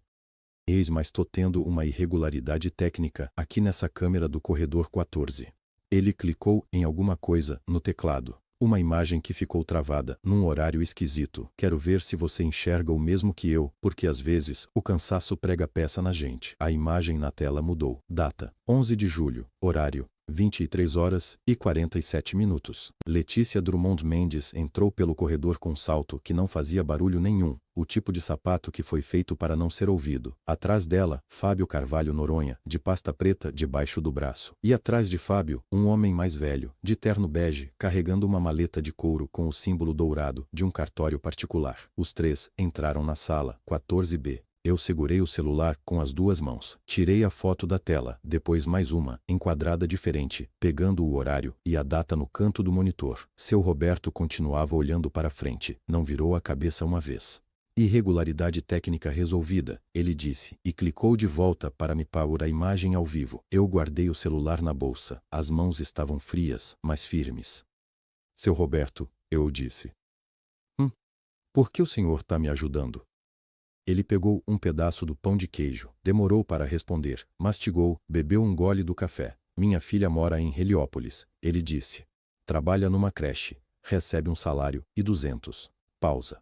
Eis, mas tô tendo uma irregularidade técnica aqui nessa câmera do corredor 14. Ele clicou em alguma coisa no teclado. Uma imagem que ficou travada num horário esquisito. Quero ver se você enxerga o mesmo que eu, porque às vezes o cansaço prega peça na gente. A imagem na tela mudou. Data: 11 de julho. Horário: 23h47. Letícia Drummond Mendes entrou pelo corredor com um salto que não fazia barulho nenhum, o tipo de sapato que foi feito para não ser ouvido. Atrás dela, Fábio Carvalho Noronha, de pasta preta debaixo do braço. E atrás de Fábio, um homem mais velho, de terno bege, carregando uma maleta de couro com o símbolo dourado de um cartório particular. Os três entraram na sala, 14B. Eu segurei o celular com as 2 mãos. Tirei a foto da tela, depois mais uma, enquadrada diferente, pegando o horário e a data no canto do monitor. Seu Roberto continuava olhando para frente, não virou a cabeça uma vez. Irregularidade técnica resolvida, ele disse, e clicou de volta para me pôr a imagem ao vivo. Eu guardei o celular na bolsa. As mãos estavam frias, mas firmes. Seu Roberto, eu disse. Por que o senhor está me ajudando? Ele pegou um pedaço do pão de queijo, demorou para responder, mastigou, bebeu um gole do café. Minha filha mora em Heliópolis, ele disse. Trabalha numa creche, recebe um salário e 200. Pausa.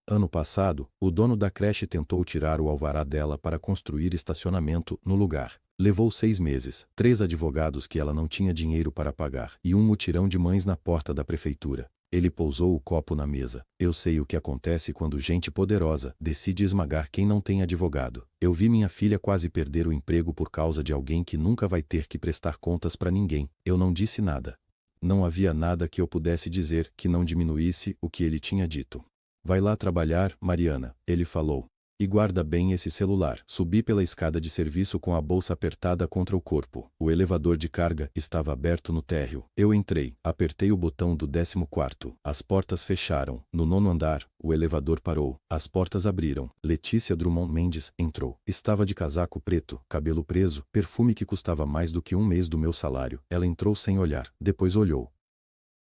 Ano passado, o dono da creche tentou tirar o alvará dela para construir estacionamento no lugar. Levou 6 meses, 3 advogados que ela não tinha dinheiro para pagar e um mutirão de mães na porta da prefeitura. Ele pousou o copo na mesa. Eu sei o que acontece quando gente poderosa decide esmagar quem não tem advogado. Eu vi minha filha quase perder o emprego por causa de alguém que nunca vai ter que prestar contas para ninguém. Eu não disse nada. Não havia nada que eu pudesse dizer que não diminuísse o que ele tinha dito. Vai lá trabalhar, Mariana, ele falou. E guarda bem esse celular. Subi pela escada de serviço com a bolsa apertada contra o corpo. O elevador de carga estava aberto no térreo. Eu entrei, apertei o botão do 14º. As portas fecharam. No 9º andar, o elevador parou. As portas abriram. Letícia Drummond Mendes entrou. Estava de casaco preto, cabelo preso, perfume que custava mais do que um mês do meu salário. Ela entrou sem olhar. Depois olhou.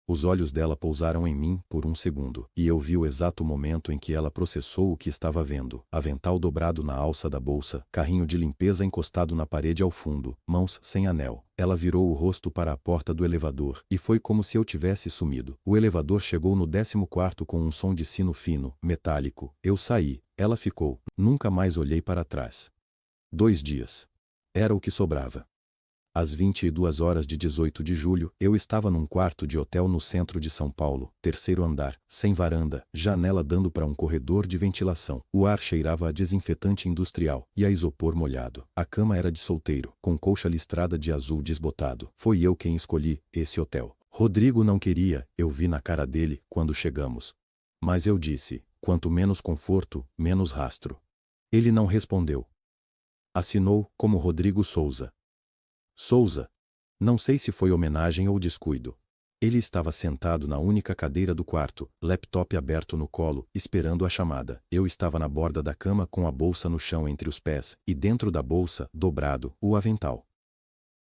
Os olhos dela pousaram em mim por um segundo, e eu vi o exato momento em que ela processou o que estava vendo. Avental dobrado na alça da bolsa, carrinho de limpeza encostado na parede ao fundo, mãos sem anel. Ela virou o rosto para a porta do elevador, e foi como se eu tivesse sumido. O elevador chegou no 14º com um som de sino fino, metálico. Eu saí. Ela ficou. Nunca mais olhei para trás. 2 dias. Era o que sobrava. Às 22h de 18 de julho, eu estava num quarto de hotel no centro de São Paulo, 3º andar, sem varanda, janela dando para um corredor de ventilação. O ar cheirava a desinfetante industrial e a isopor molhado. A cama era de solteiro, com colcha listrada de azul desbotado. Foi eu quem escolhi esse hotel. Rodrigo não queria, eu vi na cara dele quando chegamos. Mas eu disse, quanto menos conforto, menos rastro. Ele não respondeu. Assinou como Rodrigo Souza. Souza. Não sei se foi homenagem ou descuido. Ele estava sentado na única cadeira do quarto, laptop aberto no colo, esperando a chamada. Eu estava na borda da cama com a bolsa no chão entre os pés, e dentro da bolsa, dobrado, o avental.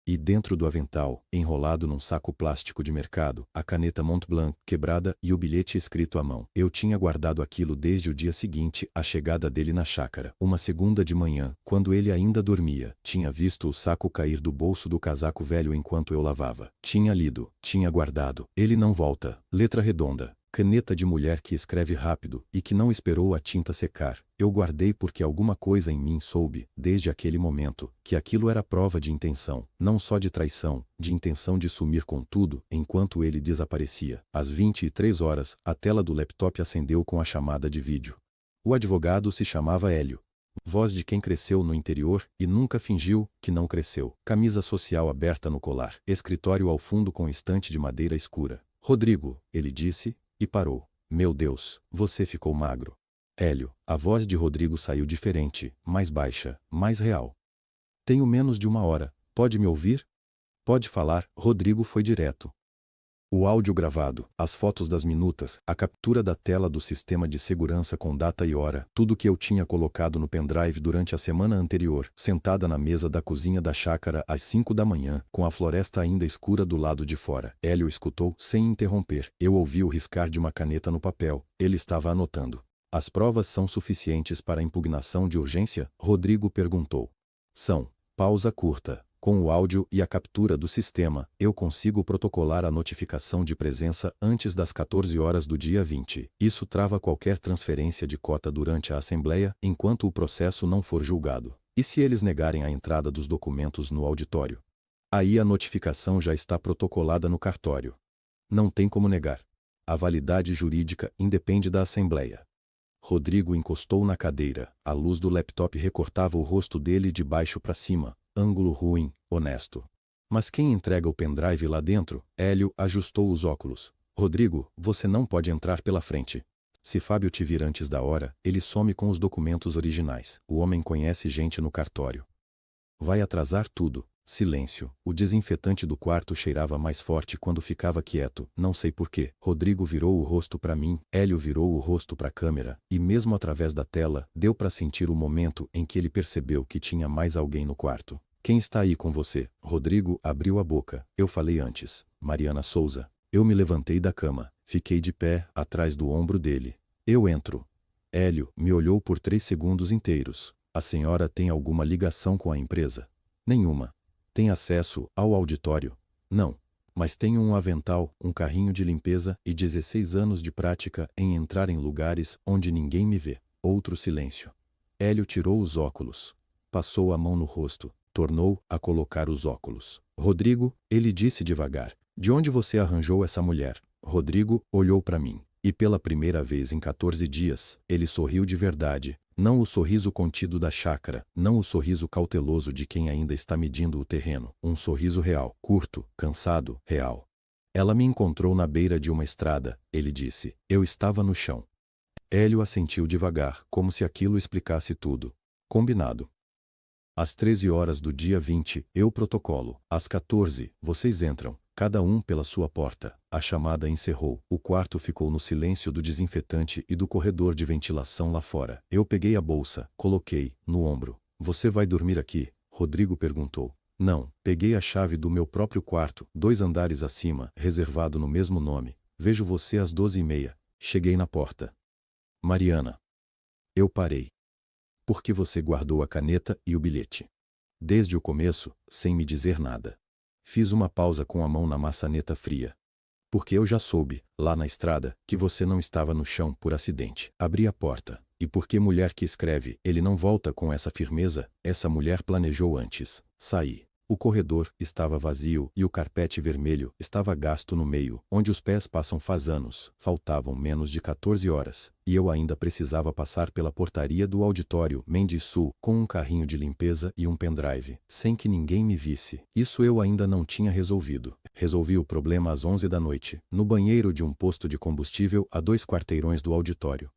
E dentro do avental, enrolado num saco plástico de mercado, a caneta Montblanc quebrada e o bilhete escrito à mão. Eu tinha guardado aquilo desde o dia seguinte à chegada dele na chácara. Uma segunda de manhã, quando ele ainda dormia, tinha visto o saco cair do bolso do casaco velho enquanto eu lavava. Tinha lido, tinha guardado. Ele não volta. Letra redonda. Caneta de mulher que escreve rápido e que não esperou a tinta secar. Eu guardei porque alguma coisa em mim soube, desde aquele momento, que aquilo era prova de intenção, não só de traição, de intenção de sumir com tudo, enquanto ele desaparecia. Às 23h, a tela do laptop acendeu com a chamada de vídeo. O advogado se chamava Hélio. Voz de quem cresceu no interior e nunca fingiu que não cresceu. Camisa social aberta no colar. Escritório ao fundo com estante de madeira escura. Rodrigo, ele disse, e parou. Meu Deus, você ficou magro. Hélio, a voz de Rodrigo saiu diferente, mais baixa, mais real. Tenho menos de 1 hora, pode me ouvir? Pode falar. Rodrigo foi direto. O áudio gravado, as fotos das minutas, a captura da tela do sistema de segurança com data e hora, tudo que eu tinha colocado no pendrive durante a semana anterior, sentada na mesa da cozinha da chácara às 5 da manhã, com a floresta ainda escura do lado de fora. Hélio escutou sem interromper. Eu ouvi o riscar de uma caneta no papel. Ele estava anotando. As provas são suficientes para a impugnação de urgência? Rodrigo perguntou. São. Pausa curta. Com o áudio e a captura do sistema, eu consigo protocolar a notificação de presença antes das 14 horas do dia 20. Isso trava qualquer transferência de cota durante a Assembleia, enquanto o processo não for julgado. E se eles negarem a entrada dos documentos no auditório? Aí a notificação já está protocolada no cartório. Não tem como negar. A validade jurídica independe da Assembleia. Rodrigo encostou na cadeira. A luz do laptop recortava o rosto dele de baixo para cima. Ângulo ruim, honesto. Mas quem entrega o pendrive lá dentro? Hélio ajustou os óculos. Rodrigo, você não pode entrar pela frente. Se Fábio te vir antes da hora, ele some com os documentos originais. O homem conhece gente no cartório. Vai atrasar tudo. Silêncio. O desinfetante do quarto cheirava mais forte quando ficava quieto, não sei porquê. Rodrigo virou o rosto para mim, Hélio virou o rosto para a câmera, e mesmo através da tela, deu para sentir o momento em que ele percebeu que tinha mais alguém no quarto. Quem está aí com você? Rodrigo abriu a boca. Eu falei antes. Mariana Souza. Eu me levantei da cama, fiquei de pé, atrás do ombro dele. Eu entro. Hélio me olhou por 3 segundos inteiros. A senhora tem alguma ligação com a empresa? Nenhuma. Tem acesso ao auditório? Não. Mas tenho um avental, um carrinho de limpeza e 16 anos de prática em entrar em lugares onde ninguém me vê. Outro silêncio. Hélio tirou os óculos. Passou a mão no rosto. Tornou a colocar os óculos. Rodrigo, ele disse devagar. De onde você arranjou essa mulher? Rodrigo olhou para mim. E pela primeira vez em 14 dias, ele sorriu de verdade. Não o sorriso contido da chácara, não o sorriso cauteloso de quem ainda está medindo o terreno. Um sorriso real, curto, cansado, real. Ela me encontrou na beira de uma estrada, ele disse. Eu estava no chão. Hélio assentiu devagar, como se aquilo explicasse tudo. Combinado. Às 13 horas do dia 20, eu protocolo. Às 14, vocês entram, cada um pela sua porta. A chamada encerrou. O quarto ficou no silêncio do desinfetante e do corredor de ventilação lá fora. Eu peguei a bolsa, coloquei no ombro. Você vai dormir aqui? Rodrigo perguntou. Não, peguei a chave do meu próprio quarto, 2 andares acima, reservado no mesmo nome. Vejo você às 12h30. Cheguei na porta. Mariana. Eu parei. Por que você guardou a caneta e o bilhete? Desde o começo, sem me dizer nada. Fiz uma pausa com a mão na maçaneta fria. Porque eu já soube, lá na estrada, que você não estava no chão por acidente. Abri a porta. E porque mulher que escreve, ele não volta com essa firmeza, essa mulher planejou antes. Saí. O corredor estava vazio e o carpete vermelho estava gasto no meio, onde os pés passam faz anos. Faltavam menos de 14 horas, e eu ainda precisava passar pela portaria do auditório Mendes Sul com um carrinho de limpeza e um pendrive, sem que ninguém me visse. Isso eu ainda não tinha resolvido. Resolvi o problema às 11 da noite, no banheiro de um posto de combustível a 2 quarteirões do auditório.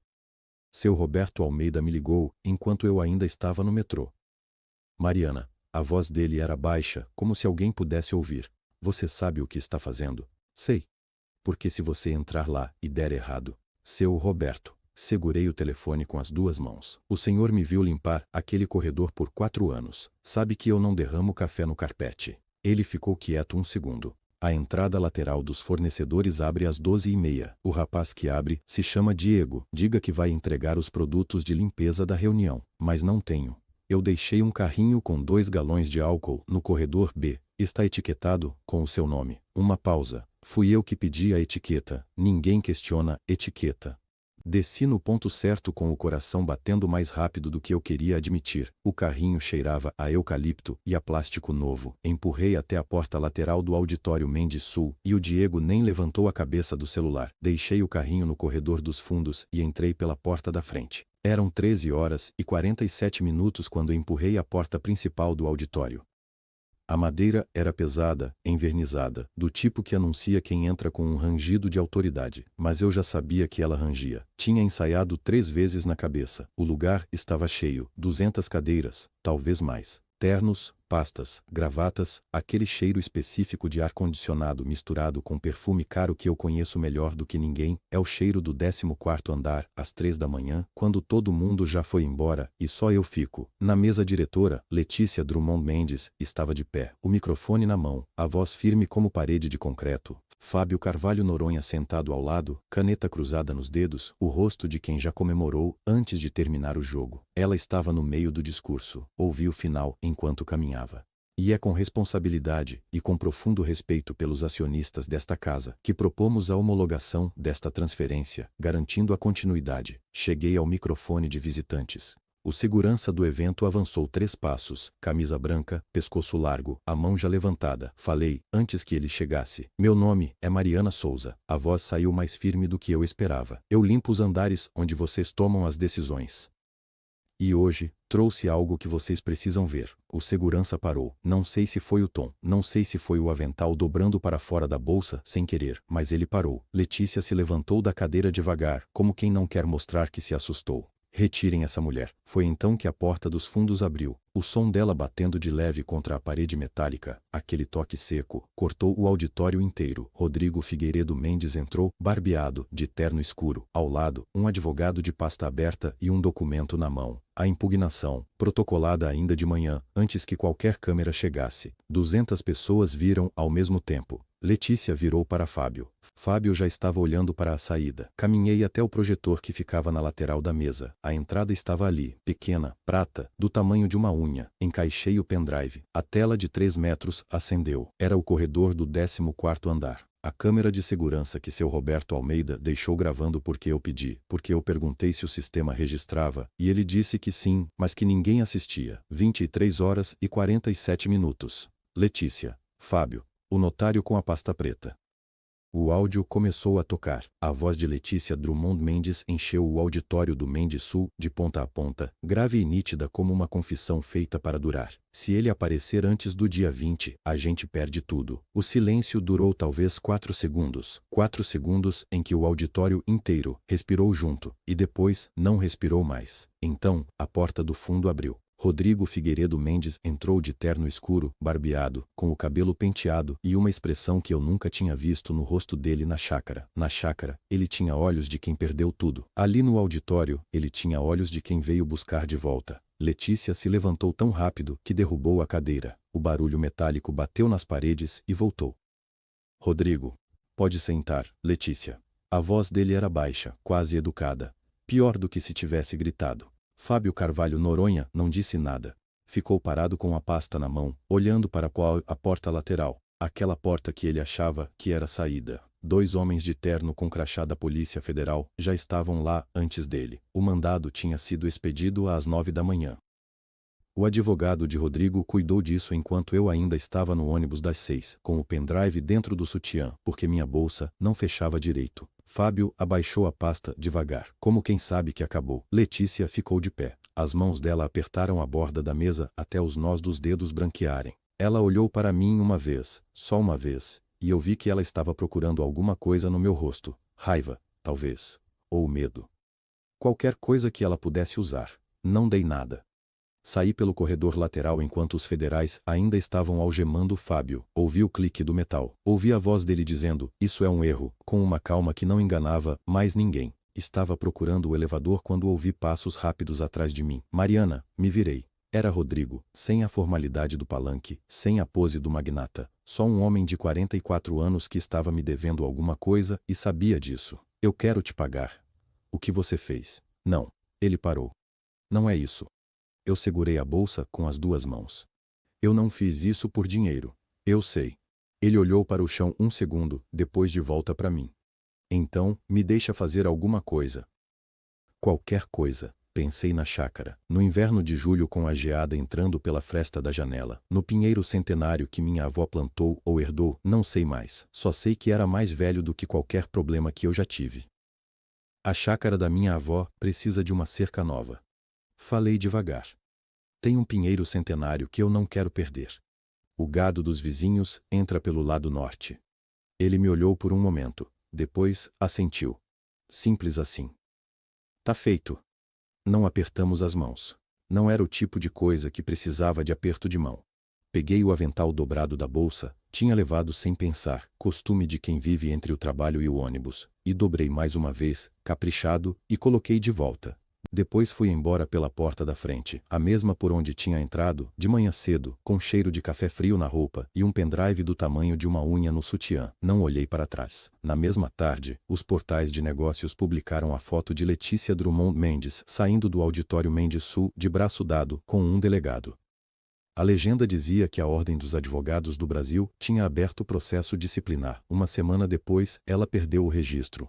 Seu Roberto Almeida me ligou, enquanto eu ainda estava no metrô. Mariana. A voz dele era baixa, como se alguém pudesse ouvir. Você sabe o que está fazendo? Sei. Porque se você entrar lá e der errado. Seu Roberto. Segurei o telefone com as 2 mãos. O senhor me viu limpar aquele corredor por 4 anos. Sabe que eu não derramo café no carpete. Ele ficou quieto um segundo. A entrada lateral dos fornecedores abre às 12h30. O rapaz que abre se chama Diego. Diga que vai entregar os produtos de limpeza da reunião. Mas não tenho. Eu deixei um carrinho com 2 galões de álcool no corredor B. Está etiquetado com o seu nome. Uma pausa. Fui eu que pedi a etiqueta. Ninguém questiona etiqueta. Desci no ponto certo com o coração batendo mais rápido do que eu queria admitir. O carrinho cheirava a eucalipto e a plástico novo. Empurrei até a porta lateral do auditório Mendes Sul e o Diego nem levantou a cabeça do celular. Deixei o carrinho no corredor dos fundos e entrei pela porta da frente. Eram 13 horas e 47 minutos quando empurrei a porta principal do auditório. A madeira era pesada, envernizada, do tipo que anuncia quem entra com um rangido de autoridade. Mas eu já sabia que ela rangia. Tinha ensaiado 3 vezes na cabeça. O lugar estava cheio, 200 cadeiras, talvez mais. Ternos, pastas, gravatas, aquele cheiro específico de ar-condicionado misturado com perfume caro que eu conheço melhor do que ninguém, é o cheiro do 14º andar, às 3 da manhã, quando todo mundo já foi embora, e só eu fico. Na mesa diretora, Letícia Drummond Mendes estava de pé, o microfone na mão, a voz firme como parede de concreto. Fábio Carvalho Noronha sentado ao lado, caneta cruzada nos dedos, o rosto de quem já comemorou antes de terminar o jogo. Ela estava no meio do discurso, ouvi o final enquanto caminhava. E é com responsabilidade e com profundo respeito pelos acionistas desta casa que propomos a homologação desta transferência, garantindo a continuidade. Cheguei ao microfone de visitantes. O segurança do evento avançou 3 passos, camisa branca, pescoço largo, a mão já levantada. Falei, antes que ele chegasse. Meu nome é Mariana Souza. A voz saiu mais firme do que eu esperava. Eu limpo os andares onde vocês tomam as decisões. E hoje, trouxe algo que vocês precisam ver. O segurança parou. Não sei se foi o tom, não sei se foi o avental dobrando para fora da bolsa sem querer, mas ele parou. Letícia se levantou da cadeira devagar, como quem não quer mostrar que se assustou. Retirem essa mulher. Foi então que a porta dos fundos abriu. O som dela batendo de leve contra a parede metálica, aquele toque seco, cortou o auditório inteiro. Rodrigo Figueiredo Mendes entrou, barbeado, de terno escuro. Ao lado, um advogado de pasta aberta e um documento na mão. A impugnação, protocolada ainda de manhã, antes que qualquer câmera chegasse. 200 pessoas viram ao mesmo tempo. Letícia virou para Fábio. Fábio já estava olhando para a saída. Caminhei até o projetor que ficava na lateral da mesa. A entrada estava ali, pequena, prata, do tamanho de uma unha. Encaixei o pendrive. A tela de 3 metros acendeu. Era o corredor do 14º andar. A câmera de segurança que seu Roberto Almeida deixou gravando porque eu pedi, porque eu perguntei se o sistema registrava, e ele disse que sim, mas que ninguém assistia. 23 horas e 47 minutos. Letícia. Fábio. O notário com a pasta preta. O áudio começou a tocar. A voz de Letícia Drummond Mendes encheu o auditório do Mendes Sul de ponta a ponta, grave e nítida como uma confissão feita para durar. Se ele aparecer antes do dia 20, a gente perde tudo. O silêncio durou talvez 4 segundos. 4 segundos em que o auditório inteiro respirou junto, e depois não respirou mais. Então, a porta do fundo abriu. Rodrigo Figueiredo Mendes entrou de terno escuro, barbeado, com o cabelo penteado e uma expressão que eu nunca tinha visto no rosto dele na chácara. Na chácara, ele tinha olhos de quem perdeu tudo. Ali no auditório, ele tinha olhos de quem veio buscar de volta. Letícia se levantou tão rápido que derrubou a cadeira. O barulho metálico bateu nas paredes e voltou. Rodrigo, pode sentar, Letícia. A voz dele era baixa, quase educada. Pior do que se tivesse gritado. Fábio Carvalho Noronha não disse nada. Ficou parado com a pasta na mão, olhando para a porta lateral. Aquela porta que ele achava que era a saída. 2 homens de terno com crachá da Polícia Federal já estavam lá antes dele. O mandado tinha sido expedido às 9 da manhã. O advogado de Rodrigo cuidou disso enquanto eu ainda estava no ônibus das 6, com o pendrive dentro do sutiã, porque minha bolsa não fechava direito. Fábio abaixou a pasta devagar, como quem sabe que acabou. Letícia ficou de pé. As mãos dela apertaram a borda da mesa até os nós dos dedos branquearem. Ela olhou para mim uma vez, só uma vez, e eu vi que ela estava procurando alguma coisa no meu rosto. Raiva, talvez. Ou medo. Qualquer coisa que ela pudesse usar. Não dei nada. Saí pelo corredor lateral enquanto os federais ainda estavam algemando Fábio. Ouvi o clique do metal. Ouvi a voz dele dizendo, isso é um erro, com uma calma que não enganava mais ninguém. Estava procurando o elevador quando ouvi passos rápidos atrás de mim. Mariana, me virei. Era Rodrigo, sem a formalidade do palanque, sem a pose do magnata. Só um homem de 44 anos que estava me devendo alguma coisa e sabia disso. Eu quero te pagar. O que você fez? Não. Ele parou. Não é isso. Eu segurei a bolsa com as 2 mãos. Eu não fiz isso por dinheiro. Eu sei. Ele olhou para o chão um segundo, depois de volta para mim. Então, me deixa fazer alguma coisa. Qualquer coisa. Pensei na chácara, no inverno de julho com a geada entrando pela fresta da janela, no pinheiro centenário que minha avó plantou ou herdou, não sei mais. Só sei que era mais velho do que qualquer problema que eu já tive. A chácara da minha avó precisa de uma cerca nova. Falei devagar. Tem um pinheiro centenário que eu não quero perder. O gado dos vizinhos entra pelo lado norte. Ele me olhou por um momento, depois assentiu. Simples assim. Tá feito. Não apertamos as mãos. Não era o tipo de coisa que precisava de aperto de mão. Peguei o avental dobrado da bolsa, tinha levado sem pensar, costume de quem vive entre o trabalho e o ônibus, e dobrei mais uma vez, caprichado, e coloquei de volta. Depois fui embora pela porta da frente, a mesma por onde tinha entrado, de manhã cedo, com cheiro de café frio na roupa e um pendrive do tamanho de uma unha no sutiã. Não olhei para trás. Na mesma tarde, os portais de negócios publicaram a foto de Letícia Drummond Mendes saindo do auditório Mendes Sul de braço dado com um delegado. A legenda dizia que a Ordem dos Advogados do Brasil tinha aberto processo disciplinar. Uma semana depois, ela perdeu o registro.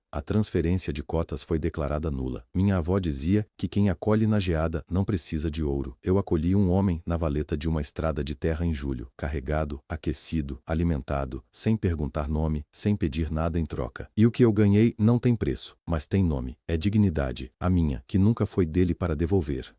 A transferência de cotas foi declarada nula. Minha avó dizia que quem acolhe na geada não precisa de ouro. Eu acolhi um homem na valeta de uma estrada de terra em julho, carregado, aquecido, alimentado, sem perguntar nome, sem pedir nada em troca. E o que eu ganhei não tem preço, mas tem nome. É dignidade, a minha, que nunca foi dele para devolver.